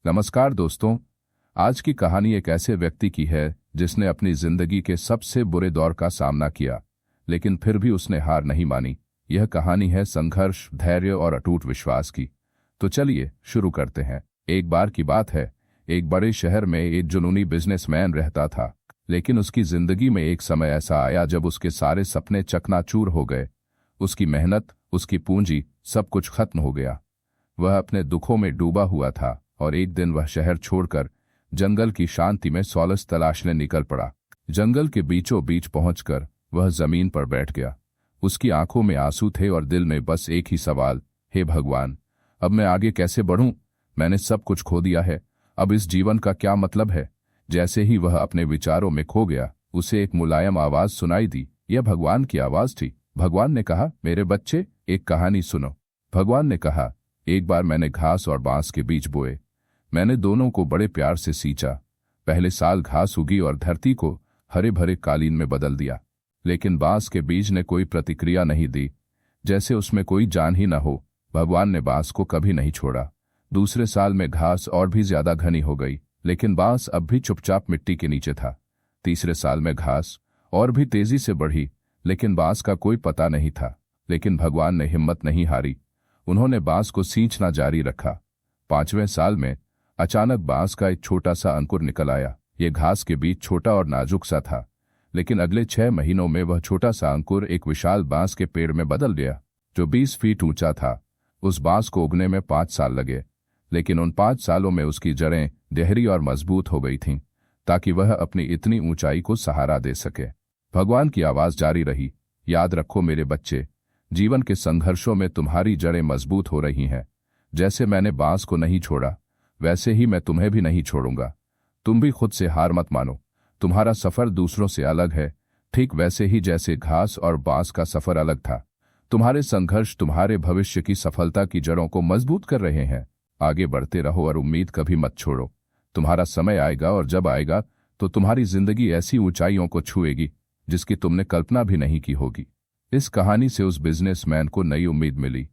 नमस्कार दोस्तों। आज की कहानी एक ऐसे व्यक्ति की है जिसने अपनी जिंदगी के सबसे बुरे दौर का सामना किया, लेकिन फिर भी उसने हार नहीं मानी। यह कहानी है संघर्ष, धैर्य और अटूट विश्वास की। तो चलिए शुरू करते हैं। एक बार की बात है, एक बड़े शहर में एक जुनूनी बिजनेसमैन रहता था। लेकिन उसकी जिंदगी में एक समय ऐसा आया जब उसके सारे सपने चकनाचूर हो गए। उसकी मेहनत, उसकी पूंजी, सब कुछ खत्म हो गया। वह अपने दुखों में डूबा हुआ था और एक दिन वह शहर छोड़कर जंगल की शांति में सॉलस तलाशने निकल पड़ा। जंगल के बीचों बीच पहुंचकर वह जमीन पर बैठ गया। उसकी आंखों में आंसू थे और दिल में बस एक ही सवाल, हे भगवान, अब मैं आगे कैसे बढ़ूं? मैंने सब कुछ खो दिया है, अब इस जीवन का क्या मतलब है? जैसे ही वह अपने विचारों में खो गया, उसे एक मुलायम आवाज सुनाई दी। यह भगवान की आवाज थी। भगवान ने कहा, मेरे बच्चे, एक कहानी सुनो। भगवान ने कहा, एक बार मैंने घास और बांस के बीज बोए। मैंने दोनों को बड़े प्यार से सींचा। पहले साल घास उगी और धरती को हरे भरे कालीन में बदल दिया, लेकिन बांस के बीज ने कोई प्रतिक्रिया नहीं दी, जैसे उसमें कोई जान ही न हो। भगवान ने बांस को कभी नहीं छोड़ा। दूसरे साल में घास और भी ज्यादा घनी हो गई, लेकिन बांस अब भी चुपचाप मिट्टी के नीचे था। तीसरे साल में घास और भी तेजी से बढ़ी, लेकिन बांस का कोई पता नहीं था। लेकिन भगवान ने हिम्मत नहीं हारी। उन्होंने बांस को सींचना जारी रखा। 5वें साल में अचानक बांस का एक छोटा सा अंकुर निकल आया। ये घास के बीच छोटा और नाजुक सा था, लेकिन अगले 6 महीनों में वह छोटा सा अंकुर एक विशाल बांस के पेड़ में बदल गया, जो 20 फीट ऊंचा था। उस बांस को उगने में 5 साल लगे, लेकिन उन 5 सालों में उसकी जड़ें गहरी और मजबूत हो गई थीं, ताकि वह अपनी इतनी ऊंचाई को सहारा दे सके। भगवान की आवाज जारी रही, याद रखो मेरे बच्चे, जीवन के संघर्षों में तुम्हारी जड़ें मजबूत हो रही हैं। जैसे मैंने बांस को नहीं छोड़ा, वैसे ही मैं तुम्हें भी नहीं छोड़ूंगा। तुम भी खुद से हार मत मानो। तुम्हारा सफर दूसरों से अलग है, ठीक वैसे ही जैसे घास और बांस का सफर अलग था। तुम्हारे संघर्ष तुम्हारे भविष्य की सफलता की जड़ों को मजबूत कर रहे हैं। आगे बढ़ते रहो और उम्मीद कभी मत छोड़ो। तुम्हारा समय आएगा, और जब आएगा तो तुम्हारी जिंदगी ऐसी ऊंचाइयों को छुएगी जिसकी तुमने कल्पना भी नहीं की होगी। इस कहानी से उस बिजनेसमैन को नई उम्मीद मिली।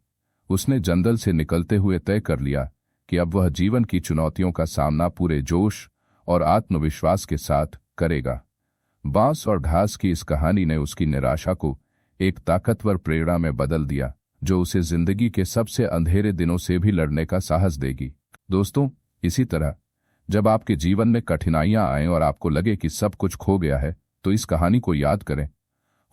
उसने जंगल से निकलते हुए तय कर लिया कि अब वह जीवन की चुनौतियों का सामना पूरे जोश और आत्मविश्वास के साथ करेगा। बांस और घास की इस कहानी ने उसकी निराशा को एक ताकतवर प्रेरणा में बदल दिया, जो उसे जिंदगी के सबसे अंधेरे दिनों से भी लड़ने का साहस देगी। दोस्तों, इसी तरह जब आपके जीवन में कठिनाइयां आएं और आपको लगे कि सब कुछ खो गया है, तो इस कहानी को याद करें।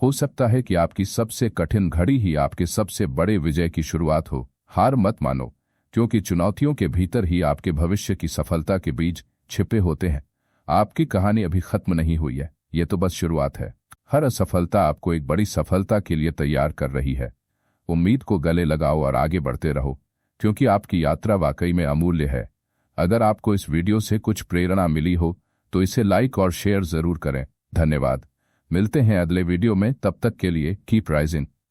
हो सकता है कि आपकी सबसे कठिन घड़ी ही आपके सबसे बड़े विजय की शुरुआत हो। हार मत मानो, क्योंकि चुनौतियों के भीतर ही आपके भविष्य की सफलता के बीज छिपे होते हैं। आपकी कहानी अभी खत्म नहीं हुई है, ये तो बस शुरुआत है। हर असफलता आपको एक बड़ी सफलता के लिए तैयार कर रही है। उम्मीद को गले लगाओ और आगे बढ़ते रहो, क्योंकि आपकी यात्रा वाकई में अमूल्य है। अगर आपको इस वीडियो से कुछ प्रेरणा मिली हो तो इसे लाइक और शेयर जरूर करें। धन्यवाद। मिलते हैं अगले वीडियो में, तब तक के लिए कीप राइजिंग।